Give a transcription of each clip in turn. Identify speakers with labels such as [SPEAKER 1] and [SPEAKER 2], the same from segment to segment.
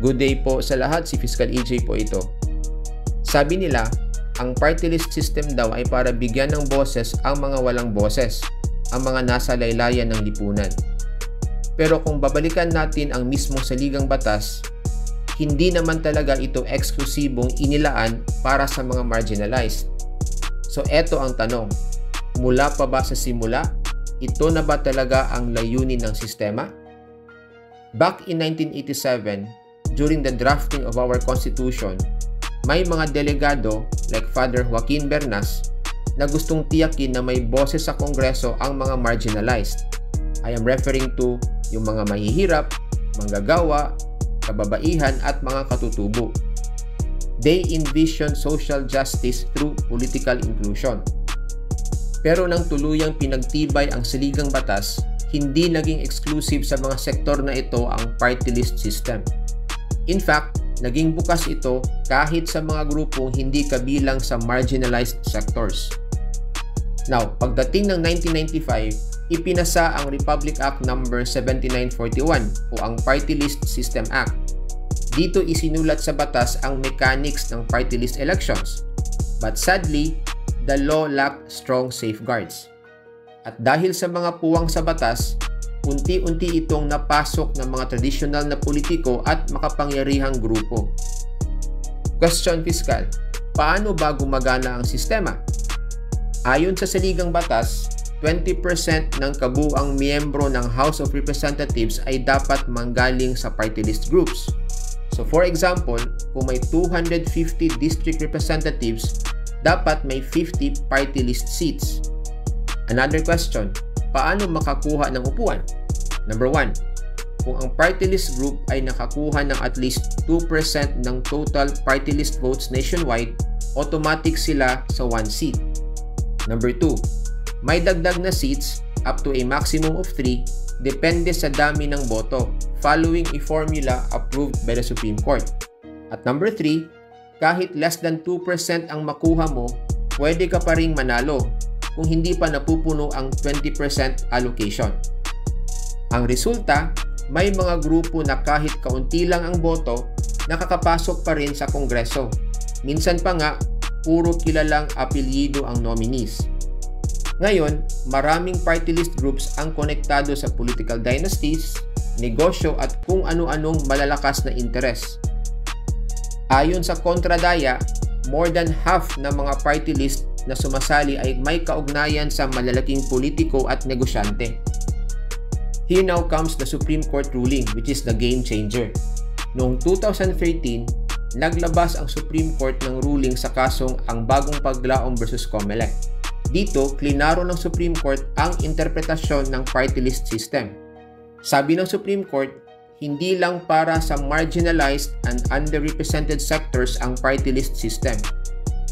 [SPEAKER 1] Good day po sa lahat, si Fiscal EJ po ito. Sabi nila, ang party list system daw ay para bigyan ng boses ang mga walang boses, ang mga nasa laylayan ng lipunan. Pero kung babalikan natin ang mismong saligang batas, hindi naman talaga ito eksklusibong inilaan para sa mga marginalized. So eto ang tanong, mula pa ba sa simula, ito na ba talaga ang layunin ng sistema? Back in 1987, during the drafting of our Constitution, may mga delegado like Father Joaquin Bernas na gustong tiyakin na may boses sa Kongreso ang mga marginalized. I am referring to yung mga mahihirap, manggagawa, kababaihan at mga katutubo. They envision social justice through political inclusion. Pero nang tuluyang pinagtibay ang saligang batas, hindi naging exclusive sa mga sektor na ito ang party list system. In fact, naging bukas ito kahit sa mga grupong hindi kabilang sa marginalized sectors. Now, pagdating ng 1995, ipinasa ang Republic Act No. 7941 o ang Party List System Act. Dito isinulat sa batas ang mechanics ng party list elections. But sadly, the law lacked strong safeguards. At dahil sa mga puwang sa batas, unti-unti itong napasok ng mga tradisyonal na politiko at makapangyarihang grupo. Question, Fiscal, paano ba gumagana ang sistema? Ayon sa saligang batas, 20% ng kabuuang miyembro ng House of Representatives ay dapat manggaling sa party list groups. So for example, kung may 250 district representatives, dapat may 50 party list seats. Another question, paano makakuha ng upuan? Number 1, kung ang party list group ay nakakuha ng at least 2% ng total party list votes nationwide, automatic sila sa 1 seat. Number 2, may dagdag na seats up to a maximum of 3 depende sa dami ng boto following a formula approved by the Supreme Court. At number 3, kahit less than 2% ang makuha mo, pwede ka pa ring manalo kung hindi pa napupuno ang 20% allocation. Ang resulta, may mga grupo na kahit kaunti lang ang boto, nakakapasok pa rin sa Kongreso. Minsan pa nga, puro kilalang apelyido ang nominees. Ngayon, maraming party list groups ang konektado sa political dynasties, negosyo at kung ano-anong malalakas na interes. Ayon sa Kontradaya, more than half ng mga party list na sumasali ay may kaugnayan sa malalaking politiko at negosyante. Here now comes the Supreme Court ruling, which is the game changer. Noong 2013, naglabas ang Supreme Court ng ruling sa kasong ang Bagong Paglaom versus Comelec. Dito, klinaro ng Supreme Court ang interpretasyon ng party list system. Sabi ng Supreme Court, hindi lang para sa marginalized and underrepresented sectors ang party list system.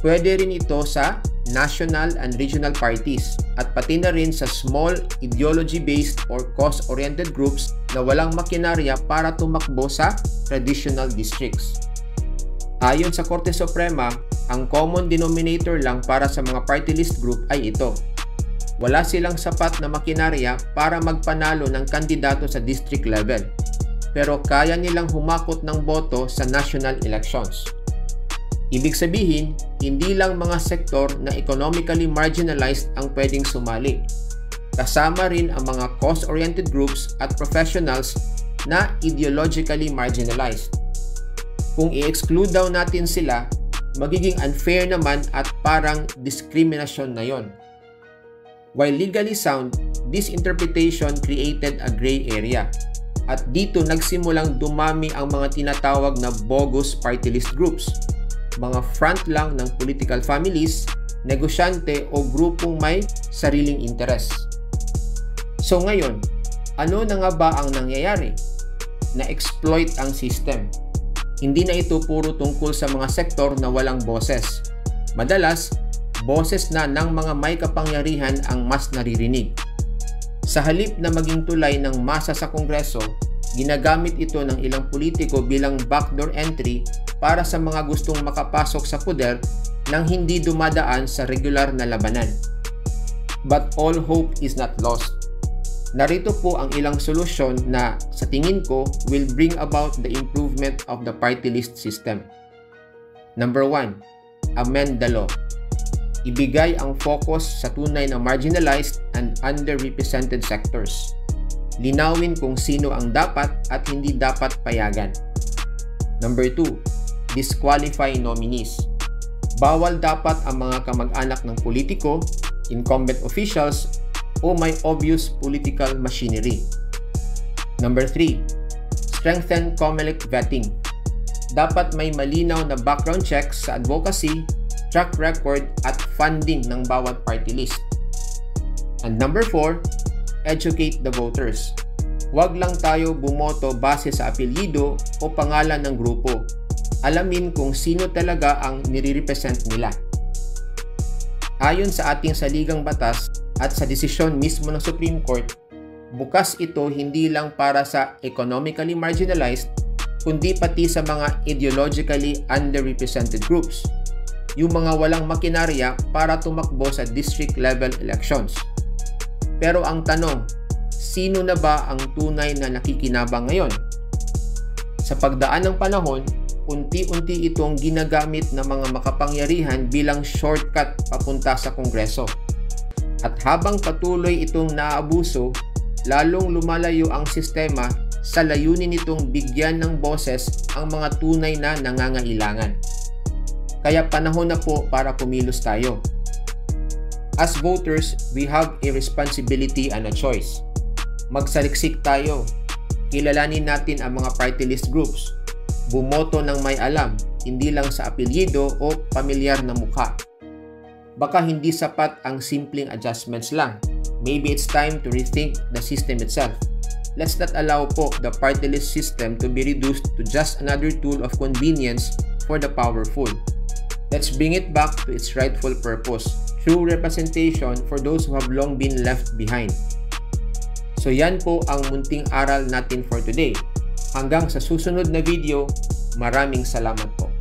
[SPEAKER 1] Pwede rin ito sa national and regional parties at pati na rin sa small ideology-based or cause-oriented groups na walang makinarya para tumakbo sa traditional districts. Ayon sa Korte Suprema, ang common denominator lang para sa mga party list group ay ito. Wala silang sapat na makinarya para magpanalo ng kandidato sa district level, pero kaya nilang humakot ng boto sa national elections. Ibig sabihin, hindi lang mga sektor na economically marginalized ang pwedeng sumali. Kasama rin ang mga cause-oriented groups at professionals na ideologically marginalized. Kung i-exclude daw natin sila, magiging unfair naman at parang discrimination na yon. While legally sound, this interpretation created a gray area. At dito nagsimulang dumami ang mga tinatawag na bogus party list groups, mga front lang ng political families, negosyante o grupong may sariling interes. So ngayon, ano na nga ba ang nangyayari? Na-exploit ang system. Hindi na ito puro tungkol sa mga sektor na walang boses. Madalas, boses na ng mga may kapangyarihan ang mas naririnig. Sa halip na maging tulay ng masa sa Kongreso, ginagamit ito ng ilang politiko bilang backdoor entry para sa mga gustong makapasok sa poder nang hindi dumadaan sa regular na labanan. But all hope is not lost. Narito po ang ilang solusyon na sa tingin ko will bring about the improvement of the party list system. Number 1, amend the law. Ibigay ang focus sa tunay na marginalized and underrepresented sectors. Linawin kung sino ang dapat at hindi dapat payagan. Number 2, disqualify nominees. Bawal dapat ang mga kamag-anak ng politiko, incumbent officials, o may obvious political machinery. Number 3, strengthen COMELEC vetting. Dapat may malinaw na background checks sa advocacy, track record at funding ng bawat party list. And number 4, educate the voters. Huwag lang tayo bumoto base sa apelyido o pangalan ng grupo. Alamin kung sino talaga ang nire-represent nila. Ayon sa ating saligang batas at sa desisyon mismo ng Supreme Court, bukas ito hindi lang para sa economically marginalized, kundi pati sa mga ideologically underrepresented groups, yung mga walang makinarya para tumakbo sa district level elections. Pero ang tanong, sino na ba ang tunay na nakikinabang ngayon? Sa pagdaan ng panahon, unti-unti itong ginagamit ng mga makapangyarihan bilang shortcut papunta sa Kongreso. At habang patuloy itong naaabuso, lalong lumalayo ang sistema sa layunin nitong bigyan ng boses ang mga tunay na nangangailangan. Kaya panahon na po para kumilos tayo. As voters, we have a responsibility and a choice. Magsaliksik tayo. Kilalanin natin ang mga party list groups. Bumoto ng may alam, hindi lang sa apelyido o pamilyar na mukha. Baka hindi sapat ang simpleng adjustments lang. Maybe it's time to rethink the system itself. Let's not allow po the party list system to be reduced to just another tool of convenience for the powerful. Let's bring it back to its rightful purpose, true representation for those who have long been left behind. So yan po ang munting aral natin for today. Hanggang sa susunod na video, maraming salamat po.